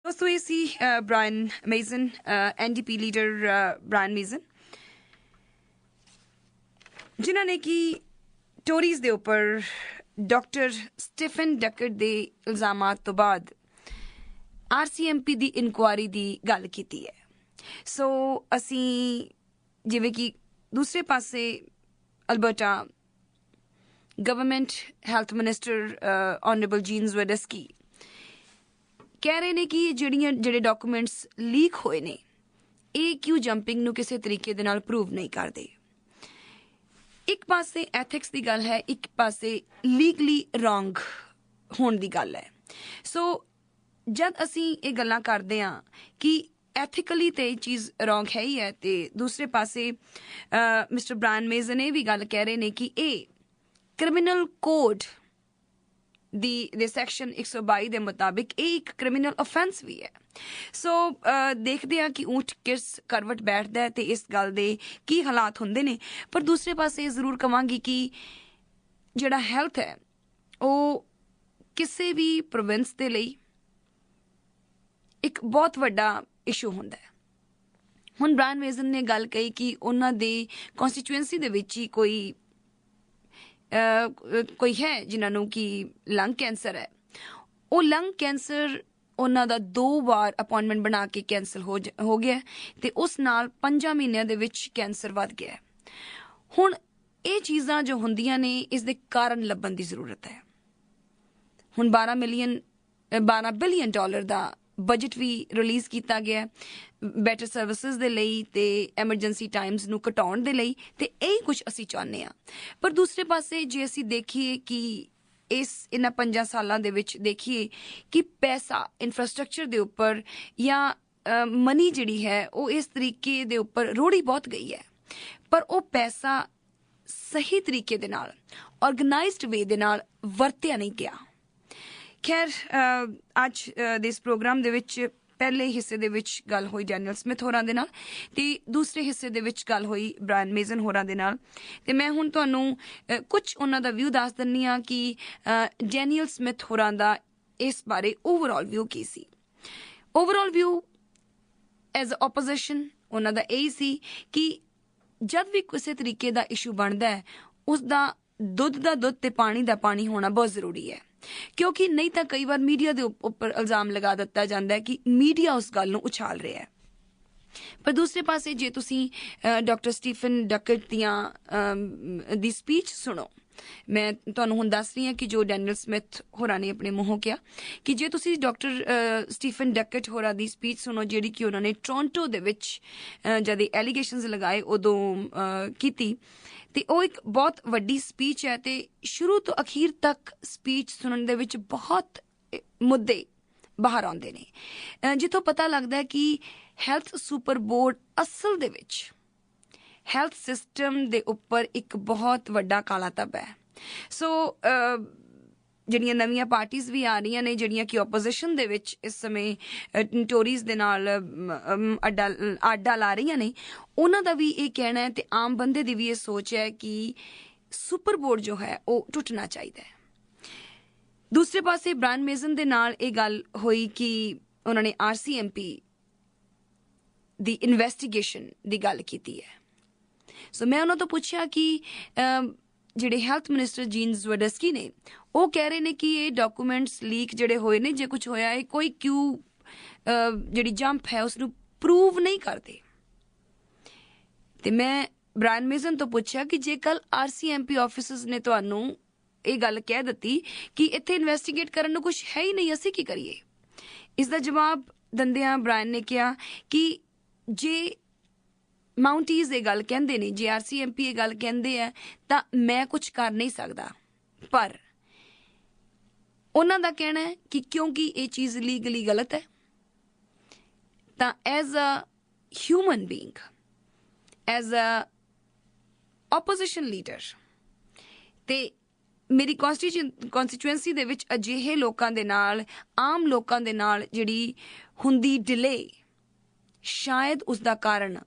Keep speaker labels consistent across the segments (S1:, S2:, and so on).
S1: दोस्तों ये सी Brian मेजन, NDP leader Brian मेजन, जिन्हों ने कि टोरीज ਦੇ ਉੱਪਰ ਡਾਕਟਰ ਸਟੀਫਨ ਡਕਟ ਦੇ ਇਲਜ਼ਾਮਾਂ ਤੋਂ ਬਾਅਦ ਆਰਸੀਐਮਪੀ ਦੀ ਇਨਕੁਆਇਰੀ ਦੀ ਗੱਲ ਕੀਤੀ ਹੈ। ਸੋ ਅਸੀਂ ਜਿਵੇਂ ਕਿ ਦੂਸਰੇ ਪਾਸੇ Alberta government health minister honourable Gene Zwozdesky ਕਹਿ ਰਹੇ ਨੇ ਕਿ ਜਿਹੜੇ ਡਾਕੂਮੈਂਟਸ ਲੀਕ ਹੋਏ ਨੇ ਇਹ ਕਿਊ ਜੰਪਿੰਗ ਨੂੰ ਕਿਸੇ ਤਰੀਕੇ ਦੇ ਨਾਲ ਪ੍ਰੂਵ ਨਹੀਂ ਕਰਦੇ। ਇੱਕ ਪਾਸੇ ਐਥਿਕਸ ਦੀ ਗੱਲ ਹੈ, ਇੱਕ ਪਾਸੇ ਲੀਗਲੀ ਰੋਂਗ ਹੋਣ ਦੀ ਗੱਲ ਹੈ। ਸੋ ਜਦ ਅਸੀਂ ਇਹ ਗੱਲਾਂ ਕਰਦੇ ਹਾਂ ਕਿ ਐਥਿਕਲੀ ਤੇ ਇਹ ਚੀਜ਼ ਰੋਂਗ ਹੈ ਹੀ ਹੈ, ਤੇ ਦੂਸਰੇ ਪਾਸੇ ਮਿਸਟਰ ਬ੍ਰਾਇਨ ਮੇਜ਼ਨ ਇਹ ਵੀ ਗੱਲ ਕਹਿ ਰਹੇ ਨੇ ਕਿ ਇਹ ਕ੍ਰਿਮੀਨਲ ਕੋਡ ਦੇ ਸੈਕਸ਼ਨ 122 ਦੇ ਮੁਤਾਬਿਕ ਇਹ ਇੱਕ ਕ੍ਰਿਮੀਨਲ ਅਫੈਂਸ ਵੀ ਹੈ। ਸੋ ਦੇਖਦੇ ਹਾਂ ਕਿ ਊਂਠ ਕਿਸ ਕਰਵਟ ਬੈਠਦਾ ਹੈ ਤੇ ਇਸ ਗੱਲ ਦੇ ਕੀ ਹਾਲਾਤ ਹੁੰਦੇ ਨੇ। ਪਰ ਦੂਸਰੇ ਪਾਸੇ ਇਹ ਜ਼ਰੂਰ ਕਵਾਂਗੀ ਕਿ ਜਿਹੜਾ ਹੈਲਥ ਹੈ ਉਹ ਕਿਸੇ ਵੀ ਪ੍ਰੋਵਿੰਸ ਦੇ ਲਈ ਇੱਕ ਬਹੁਤ ਵੱਡਾ ਇਸ਼ੂ ਹੁੰਦਾ ਹੈ। ਹੁਣ ਬ੍ਰਾਇਨ ਮੇਜ਼ਨ ਨੇ ਗੱਲ ਕਹੀ ਕਿ ਉਹਨਾਂ ਦੇ ਕੌਂਸਟੀਚੁਐਂਸੀ ਦੇ ਵਿੱਚ ਹੀ ਕੋਈ ਹੈ ਜਿਨ੍ਹਾਂ ਨੂੰ ਕਿ ਲੰਗ ਕੈਂਸਰ ਹੈ। ਉਹ ਲੰਗ ਕੈਂਸਰ ਉਹਨਾਂ ਦਾ 2 ਵਾਰ ਅਪਾਇੰਟਮੈਂਟ ਬਣਾ ਕੇ ਕੈਂਸਲ ਹੋ ਗਿਆ ਤੇ ਉਸ ਨਾਲ 5 ਮਹੀਨਿਆਂ ਦੇ ਵਿੱਚ ਕੈਂਸਰ ਵੱਧ ਗਿਆ। ਹੁਣ ਇਹ ਚੀਜ਼ਾਂ ਜੋ ਹੁੰਦੀਆਂ ਨੇ ਇਸ ਦੇ ਕਾਰਨ ਲੱਭਣ ਦੀ ਜ਼ਰੂਰਤ ਹੈ। ਹੁਣ $12 ਬਿਲੀਅਨ ਦਾ ਬਜਟ ਵੀ ਰਿਲੀਜ਼ ਕੀਤਾ ਗਿਆ ਬੈਟਰ ਸਰਵਿਸਿਜ਼ ਦੇ ਲਈ ਤੇ ਐਮਰਜੈਂਸੀ ਟਾਈਮਸ ਨੂੰ ਘਟਾਉਣ ਦੇ ਲਈ, ਤੇ ਇਹੀ ਕੁਝ ਅਸੀਂ ਚਾਹੁੰਦੇ ਹਾਂ। ਪਰ ਦੂਸਰੇ ਪਾਸੇ ਜੇ ਅਸੀਂ ਦੇਖੀਏ ਕਿ ਇਹਨਾਂ 5 ਸਾਲਾਂ ਦੇ ਵਿੱਚ ਦੇਖੀਏ ਕਿ ਪੈਸਾ ਇਨਫਰਾਸਟ੍ਰਕਚਰ ਦੇ ਉੱਪਰ ਜਾਂ ਮਨੀ ਜਿਹੜੀ ਹੈ ਉਹ ਇਸ ਤਰੀਕੇ ਦੇ ਉੱਪਰ ਰੋੜੀ ਬਹੁਤ ਗਈ ਹੈ, ਪਰ ਉਹ ਪੈਸਾ ਸਹੀ ਤਰੀਕੇ ਦੇ ਨਾਲ ਆਰਗੇਨਾਈਜ਼ਡ ਵੇ ਦੇ ਨਾਲ ਵਰਤਿਆ ਨਹੀਂ ਗਿਆ। ਖੈਰ ਅੱਜ ਦੇ ਇਸ ਪ੍ਰੋਗਰਾਮ ਦੇ ਵਿੱਚ ਪਹਿਲੇ ਹਿੱਸੇ ਦੇ ਵਿੱਚ ਗੱਲ ਹੋਈ ਡੈਨੀਅਲ ਸਮਿਥ ਹੋਰਾਂ ਦੇ ਨਾਲ ਤੇ ਦੂਸਰੇ ਹਿੱਸੇ ਦੇ ਵਿੱਚ ਗੱਲ ਹੋਈ ਬ੍ਰਾਇਨ ਮੇਜ਼ਨ ਹੋਰਾਂ ਦੇ ਨਾਲ। ਤੇ ਮੈਂ ਹੁਣ ਤੁਹਾਨੂੰ ਕੁਝ ਉਹਨਾਂ ਦਾ ਵਿਊ ਦੱਸ ਦਿੰਦੀ ਹਾਂ ਕਿ ਡੈਨੀਅਲ ਸਮਿਥ ਹੋਰਾਂ ਦਾ ਇਸ ਬਾਰੇ ਓਵਰਆਲ ਵਿਊ ਕੀ ਸੀ। ਓਵਰਆਲ ਵਿਊ ਐਜ਼ ਆਪੋਜੀਸ਼ਨ ਉਹਨਾਂ ਦਾ ਇਹ ਸੀ ਕਿ ਜਦ ਵੀ ਕਿਸੇ ਤਰੀਕੇ ਦਾ ਇਸ਼ੂ ਬਣਦਾ ਹੈ ਉਸ ਦਾ ਦੁੱਧ ਦਾ ਦੁੱਧ ਤੇ ਪਾਣੀ ਦਾ ਪਾਣੀ ਹੋਣਾ ਬਹੁਤ ਜ਼ਰੂਰੀ ਹੈ, ਕਿਉਂਕਿ ਨਹੀਂ ਤਾਂ ਕਈ ਵਾਰ ਮੀਡੀਆ ਦੇ ਉੱਪਰ ਇਲਜ਼ਾਮ ਲਗਾ ਦਿੱਤਾ ਜਾਂਦਾ ਹੈ ਕਿ ਮੀਡੀਆ ਉਸ ਗੱਲ ਨੂੰ ਉਛਾਲ ਰਿਹਾ ਹੈ। ਪਰ ਦੂਸਰੇ ਪਾਸੇ ਜੇ ਤੁਸੀਂ ਡਾਕਟਰ ਸਟੀਫਨ ਡਕਟ ਦੀ ਸਪੀਚ ਸੁਣੋ, ਮੈਂ ਤੁਹਾਨੂੰ ਹੁਣ ਦੱਸ ਰਹੀ ਹਾਂ ਕਿ ਜੋ ਡੈਨੀਅਲ ਸਮਿਥ ਹੋਰਾਂ ਨੇ ਆਪਣੇ ਮੂੰਹੋਂ ਕਿਹਾ ਕਿ ਜੇ ਤੁਸੀਂ ਡਾਕਟਰ ਸਟੀਫਨ ਡਕਟ ਹੋਰਾਂ ਦੀ ਸਪੀਚ ਸੁਣੋ ਜਿਹੜੀ ਕਿ ਉਹਨਾਂ ਨੇ ਟੋਰਾਂਟੋ ਦੇ ਵਿੱਚ ਜਦ ਐਲੀਗੇਸ਼ਨਸ ਲਗਾਏ ਉਦੋਂ ਕੀਤੀ, ਤੇ ਉਹ ਇੱਕ ਬਹੁਤ ਵੱਡੀ ਸਪੀਚ ਹੈ ਤੇ ਸ਼ੁਰੂ ਤੋਂ ਅਖੀਰ ਤੱਕ ਸਪੀਚ ਸੁਣਨ ਦੇ ਵਿੱਚ ਬਹੁਤ ਮੁੱਦੇ ਬਾਹਰ ਆਉਂਦੇ ਨੇ, ਜਿੱਥੋਂ ਪਤਾ ਲੱਗਦਾ ਹੈ ਕਿ ਹੈਲਥ ਸੁਪਰ ਬੋਰਡ ਅਸਲ ਦੇ ਵਿੱਚ ਹੈਲਥ ਸਿਸਟਮ ਦੇ ਉੱਪਰ ਇੱਕ ਬਹੁਤ ਵੱਡਾ ਕਾਲਾ ਧੱਬਾ ਹੈ। ਸੋ ਜਿਹੜੀਆਂ ਨਵੀਆਂ ਪਾਰਟੀਆਂ ਵੀ ਆ ਰਹੀਆਂ ਨੇ ਜਿਹੜੀਆਂ ਕਿ ਆਪੋਜੀਸ਼ਨ ਦੇ ਵਿੱਚ ਇਸ ਸਮੇਂ ਟੋਰੀਜ਼ ਦੇ ਨਾਲ ਆਡਾ ਲਾ ਰਹੀਆਂ ਨੇ, ਉਹਨਾਂ ਦਾ ਵੀ ਇਹ ਕਹਿਣਾ ਹੈ ਤੇ ਆਮ ਬੰਦੇ ਦੀ ਵੀ ਇਹ ਸੋਚ ਹੈ ਕਿ ਸੁਪਰ ਬੋਰਡ ਜੋ ਹੈ ਉਹ ਟੁੱਟਣਾ ਚਾਹੀਦਾ ਹੈ। ਦੂਸਰੇ ਪਾਸੇ ਬ੍ਰਾਇਨ ਮੇਜ਼ਨ ਦੇ ਨਾਲ ਇਹ ਗੱਲ ਹੋਈ ਕਿ ਉਹਨਾਂ ਨੇ ਆਰਸੀਐਮਪੀ ਦੀ ਇਨਵੈਸਟੀਗੇਸ਼ਨ ਦੀ ਗੱਲ ਕੀਤੀ ਹੈ। ਸੋ ਮੈਂ ਉਹਨਾਂ ਤੋਂ ਪੁੱਛਿਆ ਕਿ ਜਿਹੜੇ ਹੈਲਥ ਮਿਨਿਸਟਰ ਜੀਨ ਜ਼ਵੇਡਸਕੀ ਨੇ ਉਹ ਕਹਿ ਰਹੇ ਨੇ ਕਿ ਇਹ ਡਾਕੂਮੈਂਟਸ ਲੀਕ ਜਿਹੜੇ ਹੋਏ ਨੇ, ਜੇ ਕੁਝ ਹੋਇਆ ਹੈ ਕੋਈ ਕਿਊ ਜਿਹੜੀ ਜੰਪ ਹੈ ਉਸਨੂੰ ਪ੍ਰੂਵ ਨਹੀਂ ਕਰਦੇ। ਤੇ ਮੈਂ ਬ੍ਰਾਇਨ ਮੇਜ਼ਨ ਤੋਂ ਪੁੱਛਿਆ ਕਿ ਜੇ ਕੱਲ ਆਰਸੀਐਮਪੀ ਆਫਿਸਰਸ ਨੇ ਤੁਹਾਨੂੰ ਇਹ ਗੱਲ ਕਹਿ ਦਿੱਤੀ ਕਿ ਇੱਥੇ ਇਨਵੈਸਟੀਗੇਟ ਕਰਨ ਨੂੰ ਕੁਝ ਹੈ ਹੀ ਨਹੀਂ, ਅਸੀਂ ਕੀ ਕਰੀਏ? ਇਸ ਦਾ ਜਵਾਬ ਦਿੰਦਿਆਂ ਬ੍ਰਾਇਨ ਨੇ ਕਿਹਾ ਕਿ ਜੇ ਮਾਊਂਟੀਜ਼ ਇਹ ਗੱਲ ਕਹਿੰਦੇ ਨੇ, ਜੇ ਆਰਸੀਐਮਪੀ ਇਹ ਗੱਲ ਕਹਿੰਦੇ ਆ ਤਾਂ ਮੈਂ ਕੁਝ ਕਰ ਨਹੀਂ ਸਕਦਾ, ਪਰ ਉਹਨਾਂ ਦਾ ਕਹਿਣਾ ਹੈ ਕਿ ਕਿਉਂਕਿ ਇਹ ਚੀਜ਼ ਲੀਗਲੀ ਗਲਤ ਹੈ ਤਾਂ as a human being, as a opposition leader ਤੇ ਮੇਰੀ ਕੌਂਸਟੀਚੁਐਂਸੀ ਦੇ ਵਿੱਚ ਅਜਿਹੇ ਲੋਕਾਂ ਦੇ ਨਾਲ, ਆਮ ਲੋਕਾਂ ਦੇ ਨਾਲ ਜਿਹੜੀ ਹੁੰਦੀ ਡਿਲੇ, ਸ਼ਾਇਦ ਉਸ ਦਾ ਕਾਰਨ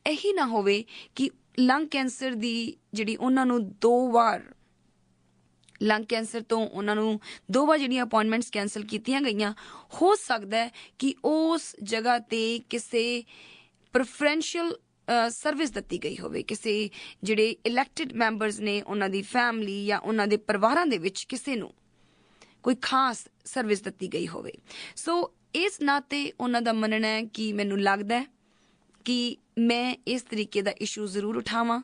S1: ਇਹੀ ਨਾ ਹੋਵੇ ਕਿ ਲੰਗ ਕੈਂਸਰ ਦੀ ਜਿਹੜੀ ਉਹਨਾਂ ਨੂੰ 2 ਵਾਰ ਲੰਗ ਕੈਂਸਰ ਤੋਂ ਉਹਨਾਂ ਨੂੰ 2 ਵਾਰ ਜਿਹੜੀਆਂ ਅਪਾਇੰਟਮੈਂਟਸ ਕੈਂਸਲ ਕੀਤੀਆਂ ਗਈਆਂ। ਹੋ ਸਕਦਾ ਹੈ ਕਿ ਉਸ ਜਗ੍ਹਾ ਤੇ ਕਿਸੇ ਪ੍ਰੈਫਰੈਂਸ਼ੀਅਲ ਸਰਵਿਸ ਦਿੱਤੀ ਗਈ ਹੋਵੇ, ਕਿਸੇ ਜਿਹੜੇ ਇਲੈਕਟਿਡ ਮੈਂਬਰਸ ਨੇ ਉਹਨਾਂ ਦੀ ਫੈਮਿਲੀ ਜਾਂ ਉਹਨਾਂ ਦੇ ਪਰਿਵਾਰਾਂ ਦੇ ਵਿੱਚ ਕਿਸੇ ਨੂੰ ਕੋਈ ਖਾਸ ਸਰਵਿਸ ਦਿੱਤੀ ਗਈ ਹੋਵੇ। ਸੋ ਇਸ ਨਾਤੇ ਉਹਨਾਂ ਦਾ ਮੰਨਣਾ ਹੈ ਕਿ ਮੈਨੂੰ ਲੱਗਦਾ ਹੈ ਕਿ ਮੈਂ ਇਸ ਤਰੀਕੇ ਦਾ ਇਸ਼ੂ ਜ਼ਰੂਰ ਉਠਾਵਾਂ,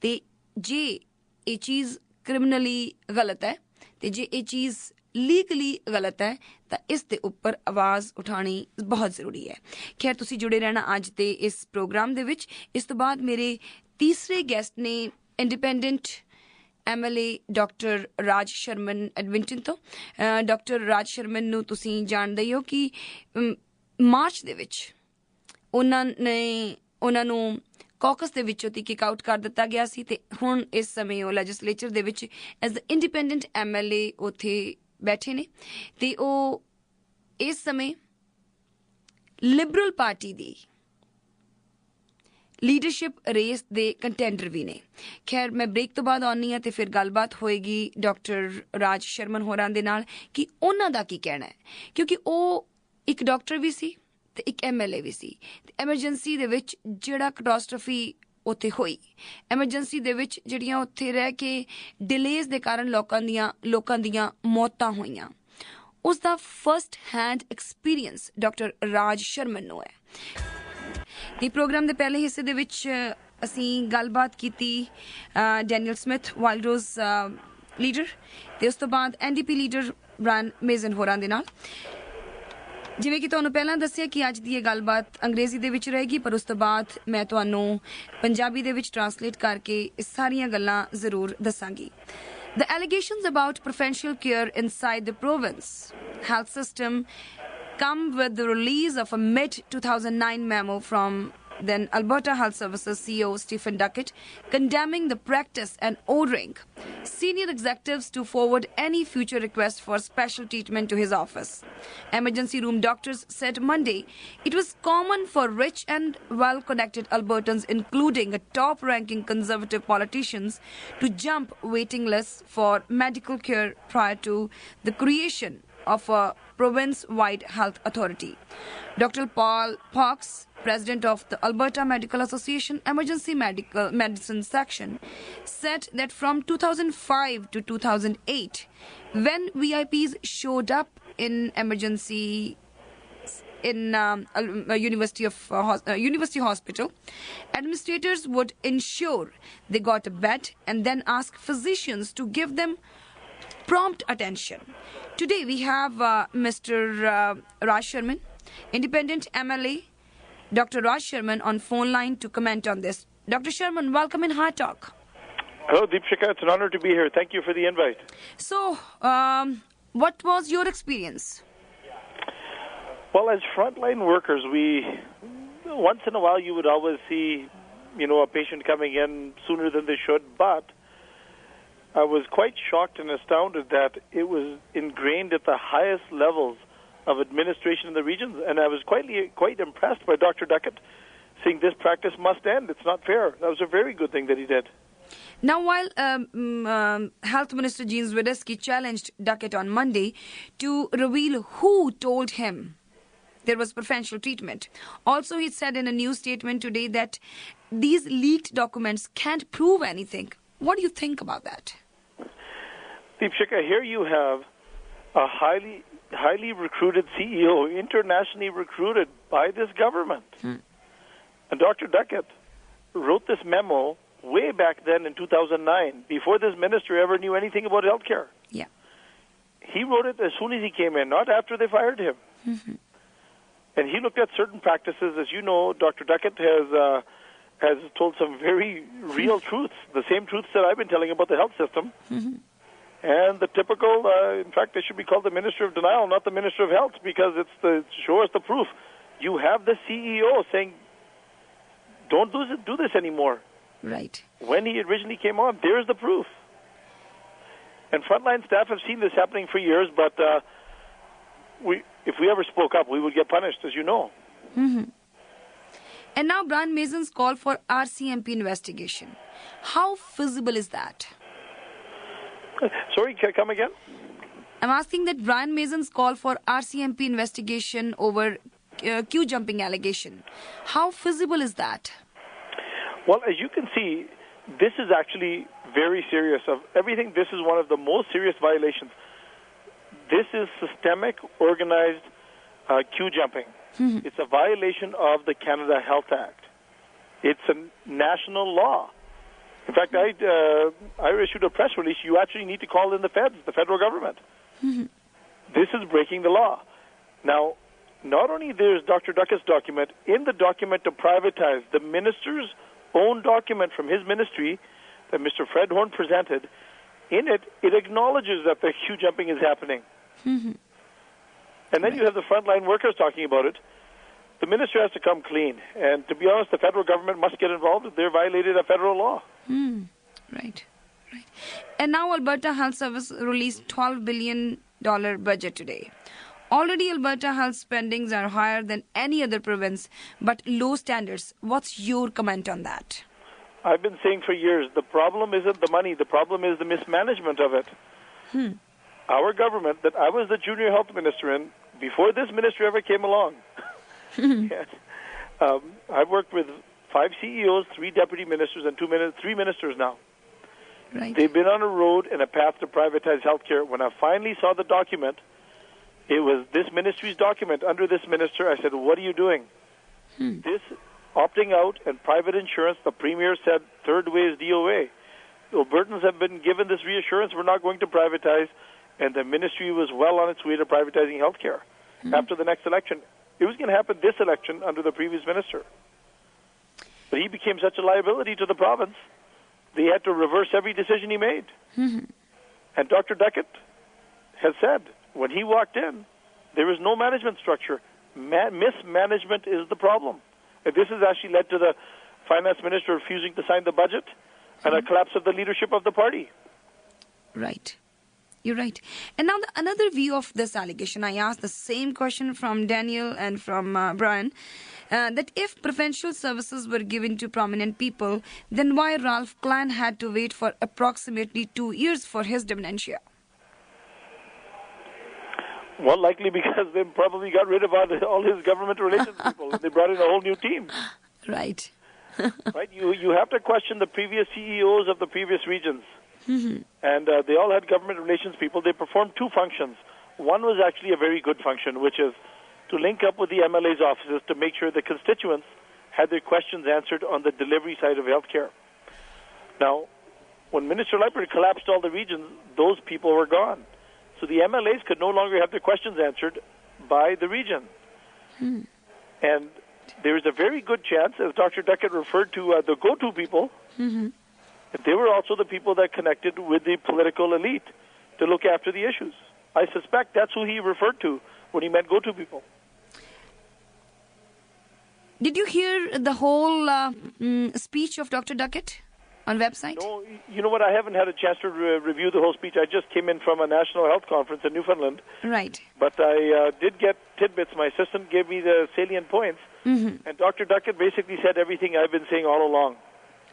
S1: ਤੇ ਜੇ ਇਹ ਚੀਜ਼ ਕ੍ਰਿਮੀਨਲੀ ਗਲਤ ਹੈ ਤੇ ਜੇ ਇਹ ਚੀਜ਼ ਲੀਗਲੀ ਗਲਤ ਹੈ ਤਾਂ ਇਸ ਦੇ ਉੱਪਰ ਆਵਾਜ਼ ਉਠਾਉਣੀ ਬਹੁਤ ਜ਼ਰੂਰੀ ਹੈ। ਖੈਰ, ਤੁਸੀਂ ਜੁੜੇ ਰਹਿਣਾ ਅੱਜ ਦੇ ਇਸ ਪ੍ਰੋਗਰਾਮ ਦੇ ਵਿੱਚ। ਇਸ ਤੋਂ ਬਾਅਦ ਮੇਰੇ ਤੀਸਰੇ ਗੈਸਟ ਨੇ ਇੰਡੀਪੈਂਡੈਂਟ MLA ਡਾਕਟਰ ਰਾਜ ਸ਼ਰਮਨ ਐਡਮਿੰਟਨ ਤੋਂ। ਡਾਕਟਰ ਰਾਜ ਸ਼ਰਮਨ ਨੂੰ ਤੁਸੀਂ ਜਾਣਦੇ ਹੀ ਹੋ ਕਿ ਮਾਰਚ ਦੇ ਵਿੱਚ ਉਹਨਾਂ ਨੂੰ ਕਾਕਸ ਦੇ ਵਿੱਚੋਂ ਕਿਕ ਆਊਟ ਕਰ ਦਿੱਤਾ ਗਿਆ ਸੀ, ਤੇ ਹੁਣ ਇਸ ਸਮੇਂ ਉਹ ਲੈਜਿਸਲੇਚਰ ਦੇ ਵਿੱਚ ਐਜ਼ ਅ ਇੰਡੀਪੈਂਡੈਂਟ MLA ਉੱਥੇ ਬੈਠੇ ਨੇ, ਤੇ ਉਹ ਇਸ ਸਮੇਂ ਲਿਬਰਲ ਪਾਰਟੀ ਦੀ ਲੀਡਰਸ਼ਿਪ ਰੇਸ ਦੇ ਕੰਟੈਂਡਰ ਵੀ ਨੇ। ਖੈਰ, ਮੈਂ ਬ੍ਰੇਕ ਤੋਂ ਬਾਅਦ ਆਉਣੀ ਹਾਂ ਤੇ ਫਿਰ ਗੱਲਬਾਤ ਹੋਏਗੀ ਡਾਕਟਰ ਰਾਜ ਸ਼ਰਮਨ ਹੋਰਾਂ ਦੇ ਨਾਲ ਕਿ ਉਹਨਾਂ ਦਾ ਕੀ ਕਹਿਣਾ ਹੈ, ਕਿਉਂਕਿ ਉਹ ਇੱਕ ਡਾਕਟਰ ਵੀ ਸੀ ਤੇ ਇੱਕ MLA ਵੀ ਸੀ। ਐਮਰਜੈਂਸੀ ਦੇ ਵਿੱਚ ਜਿਹੜਾ ਕੈਟਾਸਟ੍ਰੋਫੀ ਉੱਥੇ ਹੋਈ, ਐਮਰਜੈਂਸੀ ਦੇ ਵਿੱਚ ਜਿਹੜੀਆਂ ਉੱਥੇ ਰਹਿ ਕੇ ਡਿਲੇਜ਼ ਦੇ ਕਾਰਨ ਲੋਕਾਂ ਦੀਆਂ ਮੌਤਾਂ ਹੋਈਆਂ, ਉਸ ਦਾ ਫਸਟ ਹੈਂਡ ਐਕਸਪੀਰੀਅੰਸ ਡਾਕਟਰ ਰਾਜ ਸ਼ਰਮਨ ਨੂੰ ਹੈ। ਤੇ ਪ੍ਰੋਗਰਾਮ ਦੇ ਪਹਿਲੇ ਹਿੱਸੇ ਦੇ ਵਿੱਚ ਅਸੀਂ ਗੱਲਬਾਤ ਕੀਤੀ ਡੈਨੀਅਲ ਸਮਿਥ, ਵਾਈਲਡ ਰੋਜ਼ ਲੀਡਰ, ਤੇ ਉਸ ਤੋਂ ਬਾਅਦ NDP ਲੀਡਰ ਬ੍ਰਾਇਨ ਮੇਜ਼ਨ ਹੋਰਾਂ ਦੇ ਨਾਲ। ਜਿਵੇਂ ਕਿ ਤੁਹਾਨੂੰ ਪਹਿਲਾਂ ਦੱਸਿਆ ਕਿ ਅੱਜ ਦੀ ਇਹ ਗੱਲਬਾਤ ਅੰਗਰੇਜ਼ੀ ਦੇ ਵਿੱਚ ਰਹੇਗੀ, ਪਰ ਉਸ ਤੋਂ ਬਾਅਦ ਮੈਂ ਤੁਹਾਨੂੰ ਪੰਜਾਬੀ ਦੇ ਵਿੱਚ ਟਰਾਂਸਲੇਟ ਕਰਕੇ ਇਹ ਸਾਰੀਆਂ ਗੱਲਾਂ ਜ਼ਰੂਰ ਦੱਸਾਂਗੀ। The allegations about preferential care inside the province health system come with the release of a mid-2009 memo from then Alberta Health Services CEO Stephen Duckett condemning the practice and ordering senior executives to forward any future request for special treatment to his office. Emergency room doctors said Monday it was common for rich and well-connected Albertans, including top-ranking Conservative politicians, to jump waiting lists for medical care prior to the creation of a province-wide health authority. Dr. Paul Parks, president of the Alberta Medical Association Emergency Medicine Section, said that from 2005 to 2008, when VIPs showed up in emergency in University Hospital, administrators would ensure they got a bed and then ask physicians to give them prompt attention. Today we have Mr. Raj Sharman, independent MLA, Dr. Raj Sharman on phone line to comment on this. Dr. Sharman, welcome in Hard Talk.
S2: Hello, Deepshika. It's an honor to be here. Thank you for the invite.
S1: So, what was your experience?
S2: Well, as frontline workers, once in a while you would always see, a patient coming in sooner than they should, but I was quite shocked and astounded that it was ingrained at the highest levels of administration in the regions, and I was quite impressed by Dr. Duckett saying this practice must end. It's not fair. That was a very good thing that he did.
S1: Now, while Health Minister Jean Zwiedesky challenged Duckett on Monday to reveal who told him there was preferential treatment, also he said in a news statement today that these leaked documents can't prove anything. What do you think about that?
S2: Deepshika, here you have a highly recruited CEO, internationally recruited by this government. And Dr. Duckett wrote this memo way back then in 2009, before this minister ever knew anything about healthcare.
S1: Yeah.
S2: He wrote it as soon as he came in, not after they fired him. Mm-hmm. And he looked at certain practices. As you know, Dr. Duckett has told some very real truths, the same truths that I've been telling about the health system. Mm-hmm. And the typical, in fact, they should be called the Minister of Denial, not the Minister of Health, because show us the proof. You have the CEO saying, don't do this anymore.
S1: Right.
S2: When he originally came on, there's the proof. And frontline staff have seen this happening for years, but if we ever spoke up, we would get punished, as you know.
S1: Mm-hmm. And now Brian Mason's call for RCMP investigation. How feasible is that?
S2: Sorry, come again?
S1: I'm asking that Brian Mason's call for RCMP investigation over queue jumping allegation. How feasible is that?
S2: Well, as you can see, this is actually very serious. Of everything, this is one of the most serious violations. This is systemic, organized queue jumping. It's a violation of the Canada Health Act. It's a national law. In fact, I issued a press release. You actually need to call in the feds, the federal government. This is breaking the law. Now, not only there's Dr. Duckett's document, in the document to privatize, the minister's own document from his ministry that Mr. Fred Horn presented, in it acknowledges that the queue jumping is happening. And then you have the frontline workers talking about it. The minister has to come clean. And to be honest, the federal government must get involved if they're violated a federal law.
S1: Right. And now Alberta Health Service released $12 billion budget today. Already Alberta health spendings are higher than any other province, but low standards. What's your comment on that?
S2: I've been saying for years, the problem isn't the money, the problem is the mismanagement of it. Our government, that I was the junior health minister in, before this ministry ever came along, I've worked with 5 CEOs, 3 deputy ministers, and 3 ministers now.
S1: Right.
S2: They've been on a road and a path to privatize healthcare. When I finally saw the document, it was this ministry's document under this minister. I said, what are you doing? This opting out and private insurance, the premier said, third way is DOA. Albertans have been given this reassurance, we're not going to privatize, and the ministry was well on its way to privatizing healthcare. After the next election, it was going to happen this election under the previous minister. But he became such a liability to the province, they had to reverse every decision he made. And Dr. Duckett has said, when he walked in, there was no management structure. Mismanagement is the problem. And this has actually led to the finance minister refusing to sign the budget and a collapse of the leadership of the party.
S1: Right. You're right. And now another view of this allegation. I asked the same question from Daniel and from Brian, that if preferential services were given to prominent people, then why Ralph Klein had to wait for approximately 2 years for his dementia?
S2: Well, likely because they probably got rid of all his government relations people, and they brought in a whole new team.
S1: Right.
S2: Right? You have to question the previous CEOs of the previous regions. And they all had government relations people. They performed 2 functions. One was actually a very good function, which is to link up with the MLA's offices to make sure the constituents had their questions answered on the delivery side of healthcare. Now, when Minister Leipert collapsed all the regions, those people were gone. So the MLAs could no longer have their questions answered by the region. And there is a very good chance, as Dr. Duckett referred to the go-to people, that they were also the people that connected with the political elite to look after the issues. I suspect that's who he referred to when he meant go-to people.
S1: Did you hear the whole speech of Dr. Duckett on website?
S2: No, you know what? I haven't had a chance to review the whole speech. I just came in from a national health conference in Newfoundland.
S1: Right.
S2: But I did get tidbits. My assistant gave me the salient points. And Dr. Duckett basically said everything I've been saying all along.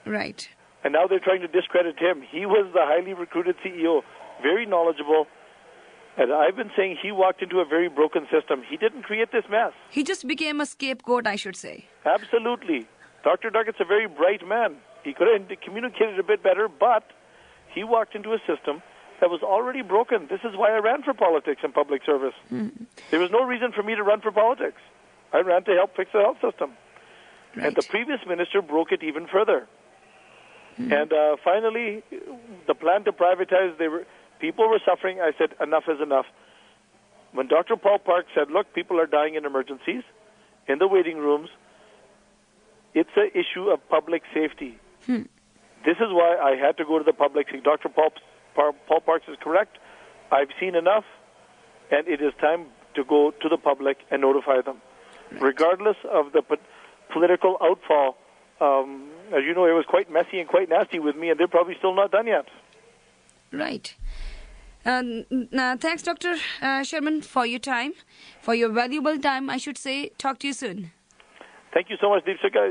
S1: Right.
S2: And now they're trying to discredit him. He was the highly recruited CEO, very knowledgeable. And I've been saying he walked into a very broken system. He didn't create this mess.
S1: He just became a scapegoat, I should say.
S2: Absolutely. Dr. Duckett's a very bright man. He could have communicated a bit better, but he walked into a system that was already broken. This is why I ran for politics and public service. There was no reason for me to run for politics. I ran to help fix the health system.
S1: Right.
S2: And the previous minister broke it even further. And finally, the plan to privatize, people were suffering. I said, enough is enough. When Dr. Paul Park said, look, people are dying in emergencies, in the waiting rooms, it's an issue of public safety. This is why I had to go to the public. Dr. Paul Parks is correct. I've seen enough, and it is time to go to the public and notify them. Right. Regardless of the political outfall, as you know, it was quite messy and quite nasty with me, and they're probably still not done yet.
S1: Right. Thanks, Dr. Sherman, for your time, for your valuable time, I should say. Talk to you soon.
S2: Thank you so much, Deepsika.